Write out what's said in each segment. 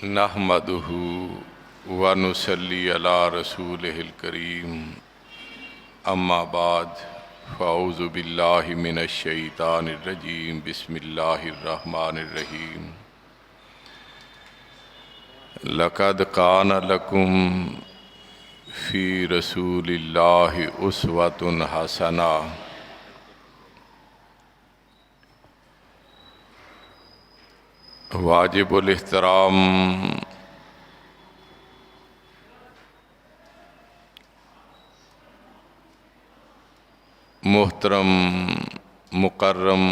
نحمدہ ونصلی علی رسولہ الکریم اما بعد فاعوذ باللہ من الشیطان الرجیم بسم اللہ الرحمن الرحیم لقد کان لکم فی رسول اللہ اسوۃ حسنہ واجب الاحترام محترم مکرم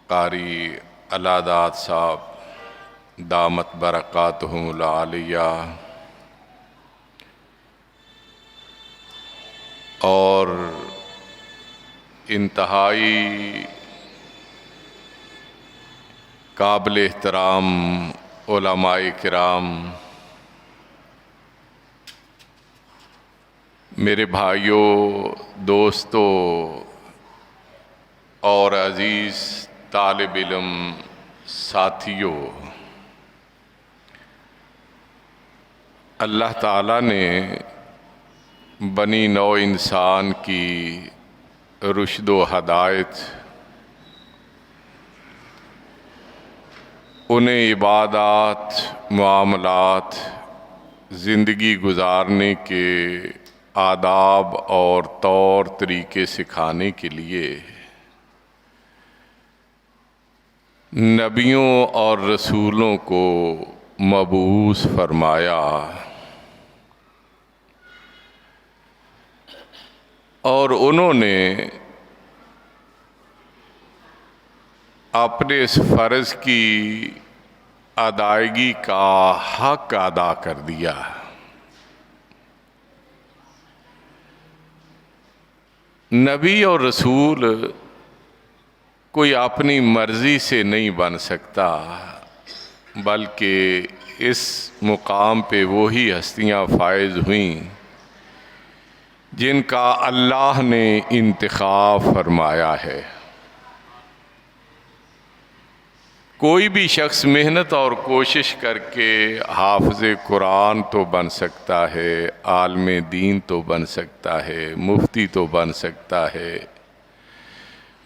قاری علادات صاحب دامت برکاتہم العالیہ اور انتہائی قابل احترام علماء کرام، میرے بھائیوں، دوستوں اور عزیز طالب علم ساتھیوں، اللہ تعالیٰ نے بنی نوع انسان کی رشد و ہدایت، انہیں عبادات، معاملات، زندگی گزارنے کے آداب اور طور طریقے سکھانے کے لیے نبیوں اور رسولوں کو مبعوث فرمایا، اور انہوں نے اپنے اس فرض کی ادائیگی کا حق ادا کر دیا۔ نبی اور رسول کوئی اپنی مرضی سے نہیں بن سکتا، بلکہ اس مقام پہ وہی ہستیاں فائز ہوئیں جن کا اللہ نے انتخاب فرمایا ہے۔ کوئی بھی شخص محنت اور کوشش کر کے حافظ قرآن تو بن سکتا ہے، عالم دین تو بن سکتا ہے، مفتی تو بن سکتا ہے،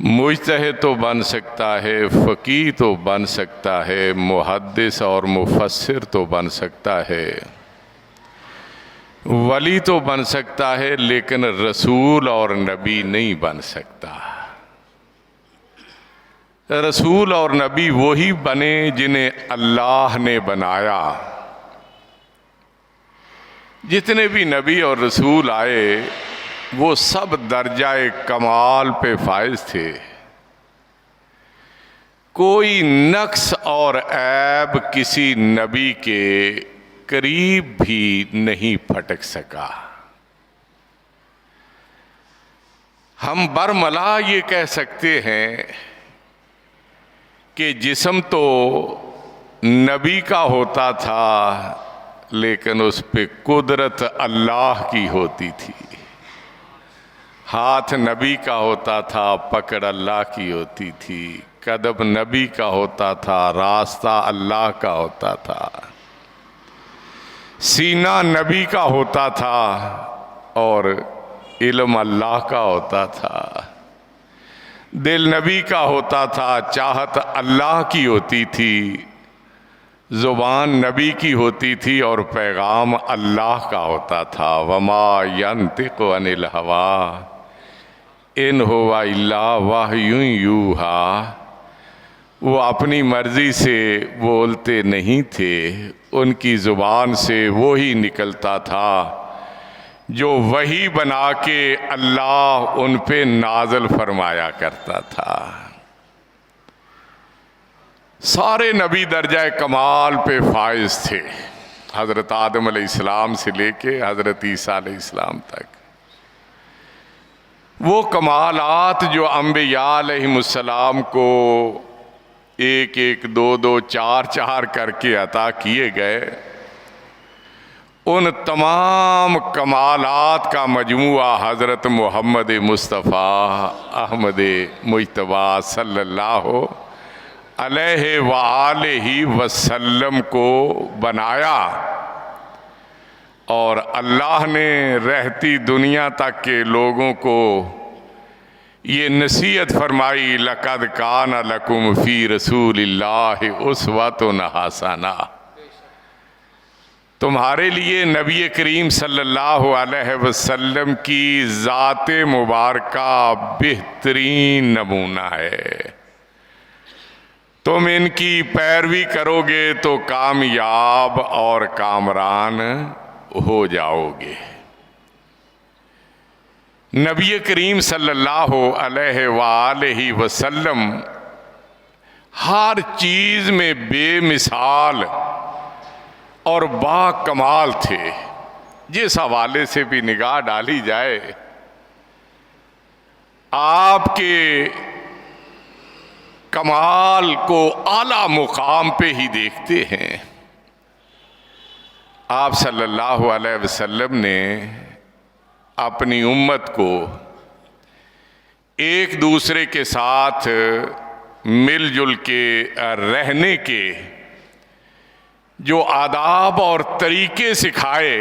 مجتہد تو بن سکتا ہے، فقیہ تو بن سکتا ہے، محدث اور مفسر تو بن سکتا ہے، ولی تو بن سکتا ہے، لیکن رسول اور نبی نہیں بن سکتا۔ رسول اور نبی وہی بنے جنہیں اللہ نے بنایا۔ جتنے بھی نبی اور رسول آئے وہ سب درجہ کمال پہ فائز تھے، کوئی نقص اور عیب کسی نبی کے قریب بھی نہیں پھٹک سکا۔ ہم برملا یہ کہہ سکتے ہیں کہ جسم تو نبی کا ہوتا تھا، لیکن اس پہ قدرت اللہ کی ہوتی تھی۔ ہاتھ نبی کا ہوتا تھا، پکڑ اللہ کی ہوتی تھی۔ قدم نبی کا ہوتا تھا، راستہ اللہ کا ہوتا تھا۔ سینہ نبی کا ہوتا تھا اور علم اللہ کا ہوتا تھا۔ دل نبی کا ہوتا تھا، چاہت اللہ کی ہوتی تھی۔ زبان نبی کی ہوتی تھی اور پیغام اللہ کا ہوتا تھا۔ وما ینطق عن الہویٰ ان ہوا الا وحی یوحیٰ، وہ اپنی مرضی سے بولتے نہیں تھے، ان کی زبان سے وہی نکلتا تھا جو وحی بنا کے اللہ ان پہ نازل فرمایا کرتا تھا۔ سارے نبی درجہ کمال پہ فائز تھے، حضرت آدم علیہ السلام سے لے کے حضرت عیسیٰ علیہ السلام تک۔ وہ کمالات جو انبیاء علیہ السلام کو ایک ایک، دو دو، چار چار کر کے عطا کیے گئے، ان تمام کمالات کا مجموعہ حضرت محمد مصطفیٰ احمد مجتبیٰ صلی اللہ علیہ وآلہ وسلم کو بنایا، اور اللہ نے رہتی دنیا تک کے لوگوں کو یہ نصیحت فرمائی، لَقَدْ كَانَ لَكُمْ فِي رَسُولِ اللَّهِ أُسْوَةٌ حَسَنَةٌ، تمہارے لیے نبی کریم صلی اللہ علیہ وسلم کی ذات مبارکہ بہترین نمونہ ہے، تم ان کی پیروی کرو گے تو کامیاب اور کامران ہو جاؤ گے۔ نبی کریم صلی اللہ علیہ وآلہ وسلم ہر چیز میں بے مثال اور با کمال تھے۔ جس حوالے سے بھی نگاہ ڈالی جائے، آپ کے کمال کو اعلیٰ مقام پہ ہی دیکھتے ہیں۔ آپ صلی اللہ علیہ وسلم نے اپنی امت کو ایک دوسرے کے ساتھ مل جل کے رہنے کے جو آداب اور طریقے سکھائے،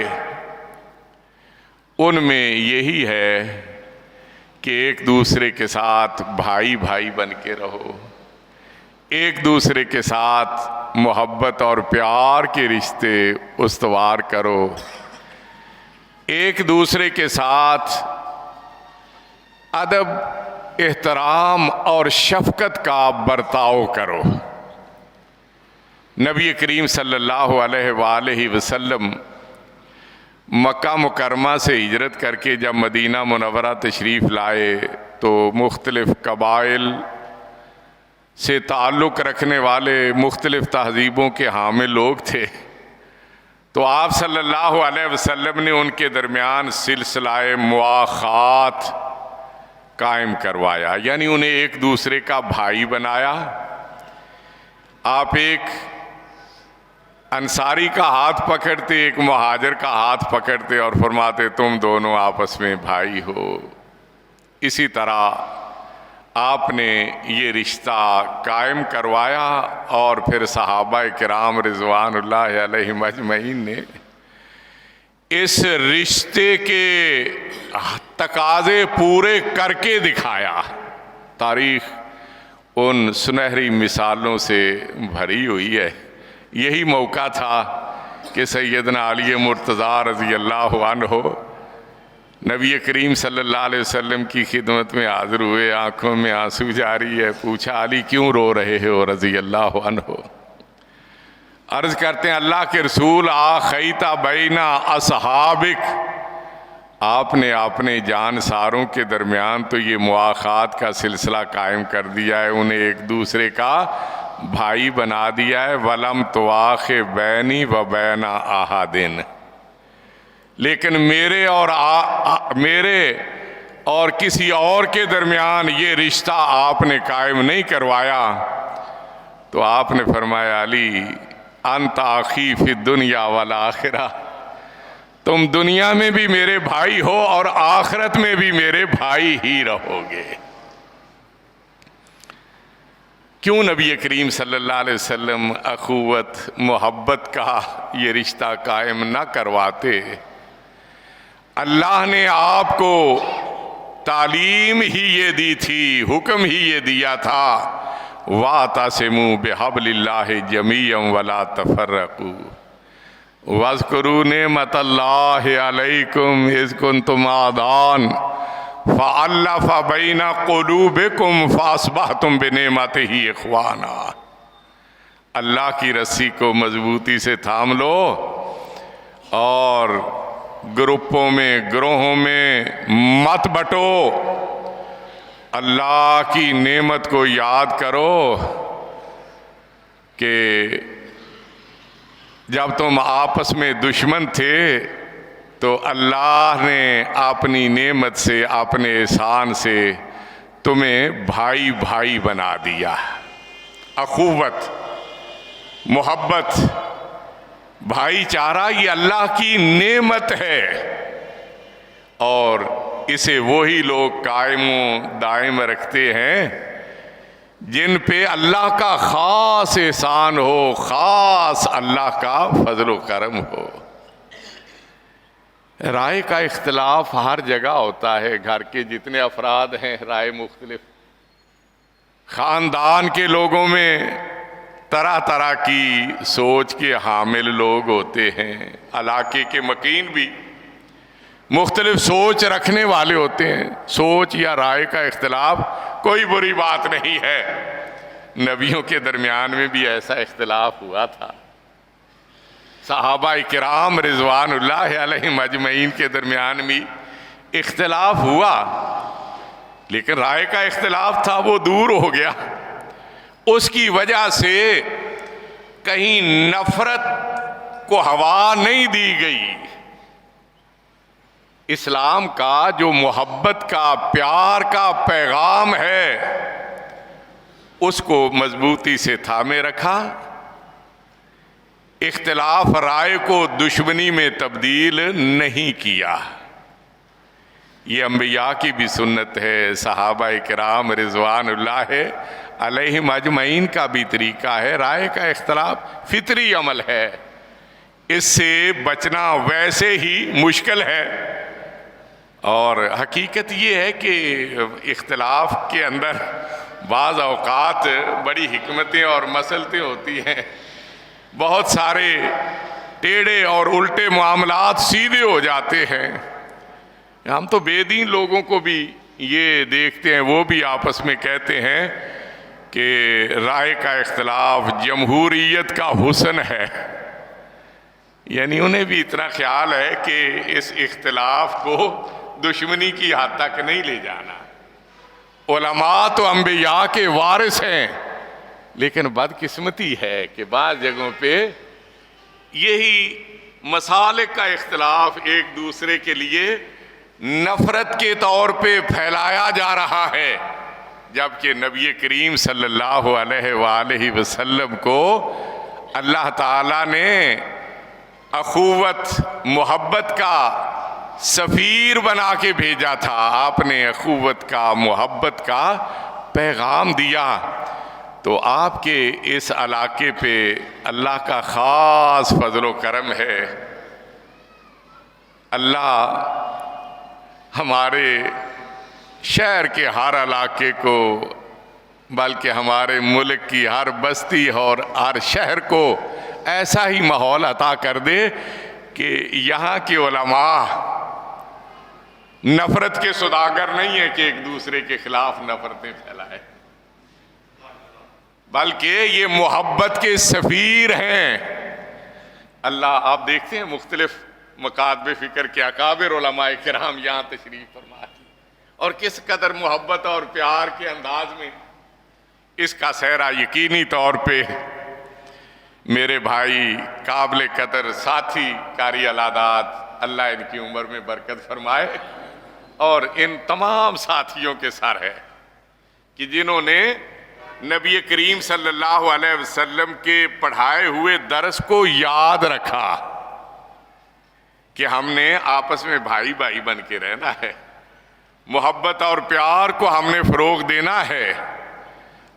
ان میں یہی ہے کہ ایک دوسرے کے ساتھ بھائی بھائی بن کے رہو، ایک دوسرے کے ساتھ محبت اور پیار کے رشتے استوار کرو، ایک دوسرے کے ساتھ ادب، احترام اور شفقت کا برتاؤ کرو۔ نبی کریم صلی اللہ علیہ وآلہ وسلم مکہ مکرمہ سے ہجرت کر کے جب مدینہ منورہ تشریف لائے تو مختلف قبائل سے تعلق رکھنے والے مختلف تہذیبوں کے حامل لوگ تھے، تو آپ صلی اللہ علیہ وسلم نے ان کے درمیان سلسلہ مواخات قائم کروایا، یعنی انہیں ایک دوسرے کا بھائی بنایا۔ آپ ایک انصاری کا ہاتھ پکڑتے، ایک مہاجر کا ہاتھ پکڑتے اور فرماتے تم دونوں آپس میں بھائی ہو۔ اسی طرح آپ نے یہ رشتہ قائم کروایا، اور پھر صحابہ کرام رضوان اللہ علیہم اجمعین نے اس رشتے کے تقاضے پورے کر کے دکھایا۔ تاریخ ان سنہری مثالوں سے بھری ہوئی ہے۔ یہی موقع تھا کہ سیدنا علی مرتضیٰ رضی اللہ عنہ نبی کریم صلی اللہ علیہ وسلم کی خدمت میں حاضر ہوئے، آنکھوں میں آنسو جاری ہے۔ پوچھا علی کیوں رو رہے ہو رضی اللہ عنہ؟ عرض کرتے ہیں اللہ کے رسول آخیت بین اصحابک، آپ نے اپنے جان ساروں کے درمیان تو یہ مواخات کا سلسلہ قائم کر دیا ہے، انہیں ایک دوسرے کا بھائی بنا دیا ہے۔ وَلَمْ تُوَاخِ بَيْنِي وَبَيْنَ أَحَدٍ، لیکن میرے اور کسی اور کے درمیان یہ رشتہ آپ نے قائم نہیں کروایا۔ تو آپ نے فرمایا علی انت اخی فی الدنیا والآخرہ، تم دنیا میں بھی میرے بھائی ہو اور آخرت میں بھی میرے بھائی ہی رہو گے۔ کیوں نبی کریم صلی اللہ علیہ وسلم اخوت محبت کا یہ رشتہ قائم نہ کرواتے؟ اللہ نے آپ کو تعلیم ہی یہ دی تھی، حکم ہی یہ دیا تھا وَاعْتَصِمُوا بِحَبْلِ اللَّهِ جَمِيعًا وَلَا تَفَرَّقُوا وَاذْكُرُوا نِعْمَتَ اللَّهِ عَلَيْكُمْ إِذْ كُنْتُمْ أَعْدَاءً فَأَلَّفَ بَيْنَ قُلُوبِكُمْ فَأَصْبَحْتُمْ بِنِعْمَتِهِ إِخْوَانًا۔ اللہ کی رسی کو مضبوطی سے تھام لو اور گروپوں میں گروہوں میں مت بٹو، اللہ کی نعمت کو یاد کرو کہ جب تم آپس میں دشمن تھے تو اللہ نے اپنی نعمت سے، اپنے احسان سے تمہیں بھائی بھائی بنا دیا۔ اخوت، محبت، بھائی چارہ یہ اللہ کی نعمت ہے، اور اسے وہی لوگ قائم و دائم رکھتے ہیں جن پہ اللہ کا خاص احسان ہو، خاص اللہ کا فضل و کرم ہو۔ رائے کا اختلاف ہر جگہ ہوتا ہے، گھر کے جتنے افراد ہیں رائے مختلف، خاندان کے لوگوں میں طرح طرح کی سوچ کے حامل لوگ ہوتے ہیں، علاقے کے مکین بھی مختلف سوچ رکھنے والے ہوتے ہیں۔ سوچ یا رائے کا اختلاف کوئی بری بات نہیں ہے، نبیوں کے درمیان میں بھی ایسا اختلاف ہوا تھا، صحابہ کرام رضوان اللہ علیہم اجمعین کے درمیان بھی اختلاف ہوا، لیکن رائے کا اختلاف تھا وہ دور ہو گیا۔ اس کی وجہ سے کہیں نفرت کو ہوا نہیں دی گئی۔ اسلام کا جو محبت کا، پیار کا پیغام ہے، اس کو مضبوطی سے تھامے رکھا، اختلاف رائے کو دشمنی میں تبدیل نہیں کیا۔ یہ انبیاء کی بھی سنت ہے، صحابہ کرام رضوان اللہ علیہم اجمعین کا بھی طریقہ ہے۔ رائے کا اختلاف فطری عمل ہے، اس سے بچنا ویسے ہی مشکل ہے، اور حقیقت یہ ہے کہ اختلاف کے اندر بعض اوقات بڑی حکمتیں اور مصلحتیں ہوتی ہیں، بہت سارے ٹیڑھے اور الٹے معاملات سیدھے ہو جاتے ہیں۔ ہم تو بے دین لوگوں کو بھی یہ دیکھتے ہیں، وہ بھی آپس میں کہتے ہیں کہ رائے کا اختلاف جمہوریت کا حسن ہے، یعنی انہیں بھی اتنا خیال ہے کہ اس اختلاف کو دشمنی کی حد تک نہیں لے جانا۔ علماء تو انبیاء کے وارث ہیں، لیکن بدقسمتی ہے کہ بعض جگہوں پہ یہی مسالک کا اختلاف ایک دوسرے کے لیے نفرت کے طور پہ پھیلایا جا رہا ہے، جبکہ نبی کریم صلی اللہ علیہ وآلہ وسلم کو اللہ تعالیٰ نے اخوت محبت کا سفیر بنا کے بھیجا تھا۔ آپ نے اخوت کا، محبت کا پیغام دیا، تو آپ کے اس علاقے پہ اللہ کا خاص فضل و کرم ہے۔ اللہ ہمارے شہر کے ہر علاقے کو، بلکہ ہمارے ملک کی ہر بستی اور ہر شہر کو ایسا ہی ماحول عطا کر دے کہ یہاں کے علماء نفرت کے سوداگر نہیں ہیں کہ ایک دوسرے کے خلاف نفرتیں پھیلائیں، بلکہ یہ محبت کے سفیر ہیں۔ اللہ، آپ دیکھتے ہیں مختلف مکاتب فکر کے اکابر علماء کرام یہاں تشریف فرما ہیں، اور کس قدر محبت اور پیار کے انداز میں اس کا سہرا یقینی طور پہ میرے بھائی قابل قدر ساتھی قاری العادات، اللہ ان کی عمر میں برکت فرمائے، اور ان تمام ساتھیوں کے سر ہے کہ جنہوں نے نبی کریم صلی اللہ علیہ وسلم کے پڑھائے ہوئے درس کو یاد رکھا کہ ہم نے آپس میں بھائی بھائی بن کے رہنا ہے، محبت اور پیار کو ہم نے فروغ دینا ہے،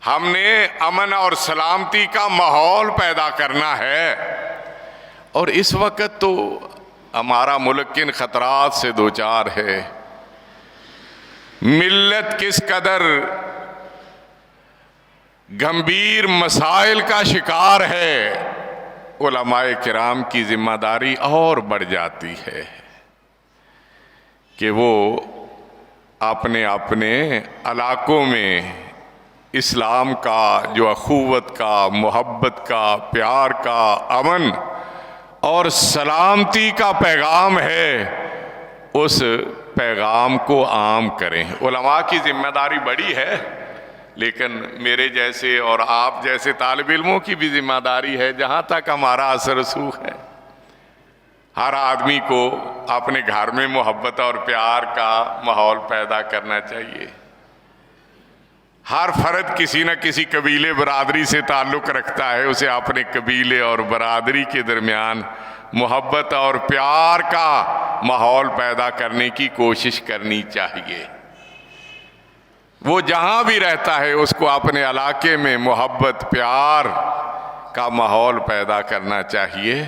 ہم نے امن اور سلامتی کا ماحول پیدا کرنا ہے۔ اور اس وقت تو ہمارا ملک کن خطرات سے دوچار ہے، ملت کس قدر گمبھیر مسائل کا شکار ہے، علماء کرام کی ذمہ داری اور بڑھ جاتی ہے کہ وہ اپنے اپنے علاقوں میں اسلام کا جو اخوت کا، محبت کا، پیار کا، امن اور سلامتی کا پیغام ہے، اس پیغام کو عام کریں۔ علماء کی ذمہ داری بڑی ہے، لیکن میرے جیسے اور آپ جیسے طالب علموں کی بھی ذمہ داری ہے، جہاں تک ہمارا اثر رسوخ ہے، ہر آدمی کو اپنے گھر میں محبت اور پیار کا ماحول پیدا کرنا چاہیے۔ ہر فرد کسی نہ کسی قبیلے برادری سے تعلق رکھتا ہے، اسے اپنے قبیلے اور برادری کے درمیان محبت اور پیار کا ماحول پیدا کرنے کی کوشش کرنی چاہیے۔ وہ جہاں بھی رہتا ہے اس کو اپنے علاقے میں محبت پیار کا ماحول پیدا کرنا چاہیے۔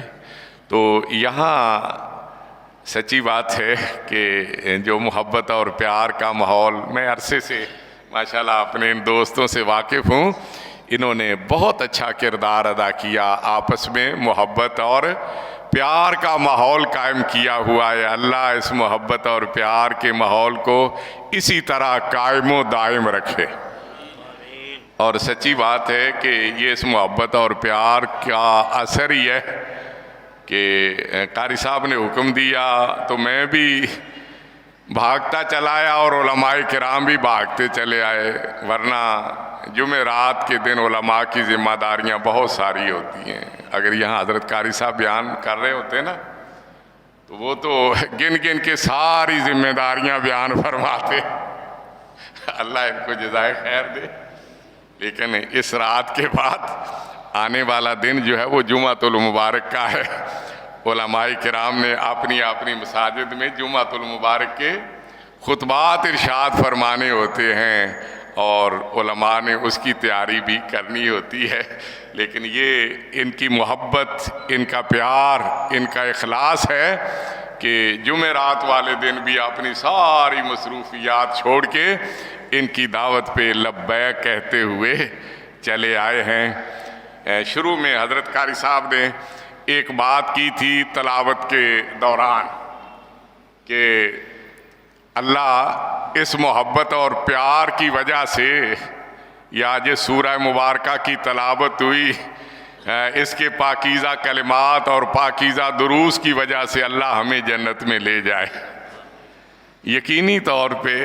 تو یہاں سچی بات ہے کہ جو محبت اور پیار کا ماحول، میں عرصے سے ماشاءاللہ اپنے ان دوستوں سے واقف ہوں، انہوں نے بہت اچھا کردار ادا کیا، آپس میں محبت اور پیار کا ماحول قائم کیا ہوا ہے۔ اللہ اس محبت اور پیار کے ماحول کو اسی طرح قائم و دائم رکھے۔ اور سچی بات ہے کہ یہ اس محبت اور پیار کا اثر ہی ہے کہ قاری صاحب نے حکم دیا تو میں بھی بھاگتا چلا آیا اور علماء کرام بھی بھاگتے چلے آئے، ورنہ جمعرات کے دن علماء کی ذمہ داریاں بہت ساری ہوتی ہیں۔ اگر یہاں حضرت قاری صاحب بیان کر رہے ہوتے نا تو وہ تو گن گن کے ساری ذمہ داریاں بیان فرماتے، اللہ ان کو جزائے خیر دے۔ لیکن اس رات کے بعد آنے والا دن جو ہے وہ جمعۃ المبارک کا ہے۔ علماء کرام نے اپنی اپنی مساجد میں جمعۃ المبارک کے خطبات ارشاد فرمانے ہوتے ہیں اور علماء نے اس کی تیاری بھی کرنی ہوتی ہے۔ لیکن یہ ان کی محبت، ان کا پیار، ان کا اخلاص ہے کہ جمعرات والے دن بھی اپنی ساری مصروفیات چھوڑ کے ان کی دعوت پہ لبیک کہتے ہوئے چلے آئے ہیں۔ شروع میں حضرت قاری صاحب نے ایک بات کی تھی تلاوت کے دوران کہ اللہ اس محبت اور پیار کی وجہ سے، یا جو سورہ مبارکہ کی تلاوت ہوئی، اس کے پاکیزہ کلمات اور پاکیزہ دروس کی وجہ سے اللہ ہمیں جنت میں لے جائے۔ یقینی طور پہ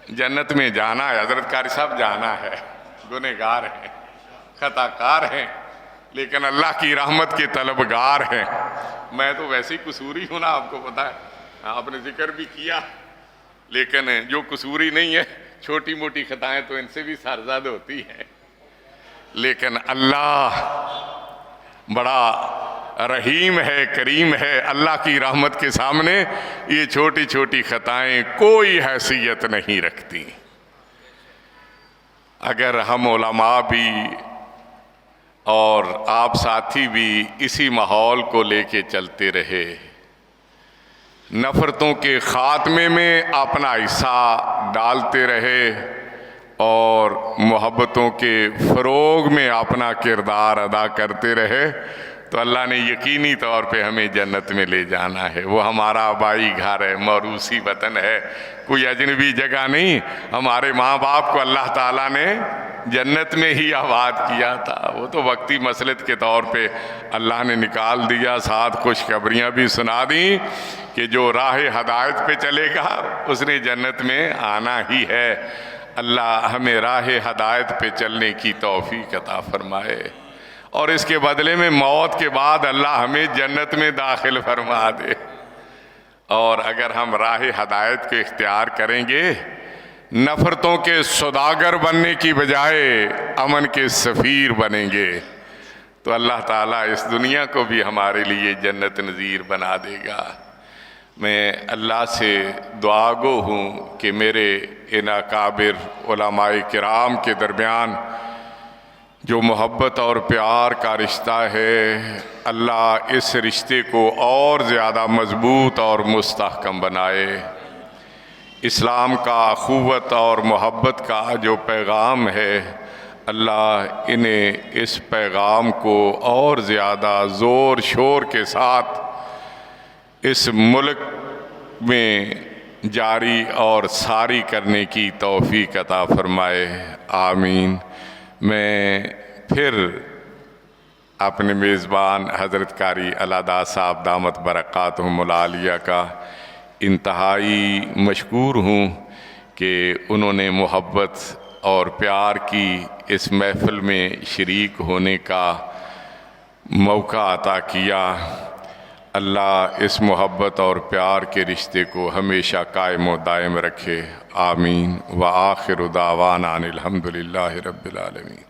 جنت میں جانا ہے، حضرت قاری صاحب جانا ہے، گنہگار ہیں، خطا کار ہیں، لیکن اللہ کی رحمت کے طلبگار ہیں۔ میں تو ویسے ہی قصوری ہوں نا، آپ کو پتا ہے، آپ نے ذکر بھی کیا، لیکن جو قصوری نہیں ہے، چھوٹی موٹی خطائیں تو ان سے بھی سرزد ہوتی ہیں، لیکن اللہ بڑا رحیم ہے، کریم ہے۔ اللہ کی رحمت کے سامنے یہ چھوٹی چھوٹی خطائیں کوئی حیثیت نہیں رکھتی۔ اگر ہم علماء بھی اور آپ ساتھی بھی اسی ماحول کو لے کے چلتے رہے، نفرتوں کے خاتمے میں اپنا حصہ ڈالتے رہے اور محبتوں کے فروغ میں اپنا کردار ادا کرتے رہے، تو اللہ نے یقینی طور پہ ہمیں جنت میں لے جانا ہے۔ وہ ہمارا آبائی گھر ہے، موروثی وطن ہے، کوئی اجنبی جگہ نہیں۔ ہمارے ماں باپ کو اللہ تعالیٰ نے جنت میں ہی آباد کیا تھا، وہ تو وقتی مسلط کے طور پہ اللہ نے نکال دیا، ساتھ خوشخبریاں بھی سنا دیں کہ جو راہ ہدایت پہ چلے گا اس نے جنت میں آنا ہی ہے۔ اللہ ہمیں راہ ہدایت پہ چلنے کی توفیق عطا فرمائے، اور اس کے بدلے میں موت کے بعد اللہ ہمیں جنت میں داخل فرما دے۔ اور اگر ہم راہ ہدایت کے اختیار کریں گے، نفرتوں کے سوداگر بننے کی بجائے امن کے سفیر بنیں گے، تو اللہ تعالیٰ اس دنیا کو بھی ہمارے لیے جنت نظیر بنا دے گا۔ میں اللہ سے دعا گو ہوں کہ میرے ان اکابر علماء کرام کے درمیان جو محبت اور پیار کا رشتہ ہے، اللہ اس رشتے کو اور زیادہ مضبوط اور مستحکم بنائے۔ اسلام کا اخوت اور محبت کا جو پیغام ہے، اللہ انہیں اس پیغام کو اور زیادہ زور شور کے ساتھ اس ملک میں جاری اور ساری کرنے کی توفیق عطا فرمائے، آمین۔ میں پھر اپنے میزبان حضرت قاری علادہ صاحب دامت برکاتہم العالیہ کا انتہائی مشکور ہوں کہ انہوں نے محبت اور پیار کی اس محفل میں شریک ہونے کا موقع عطا کیا۔ اللہ اس محبت اور پیار کے رشتے کو ہمیشہ قائم و دائم رکھے، آمین۔ وآخر دعوانا ان الحمدللہ رب العالمین۔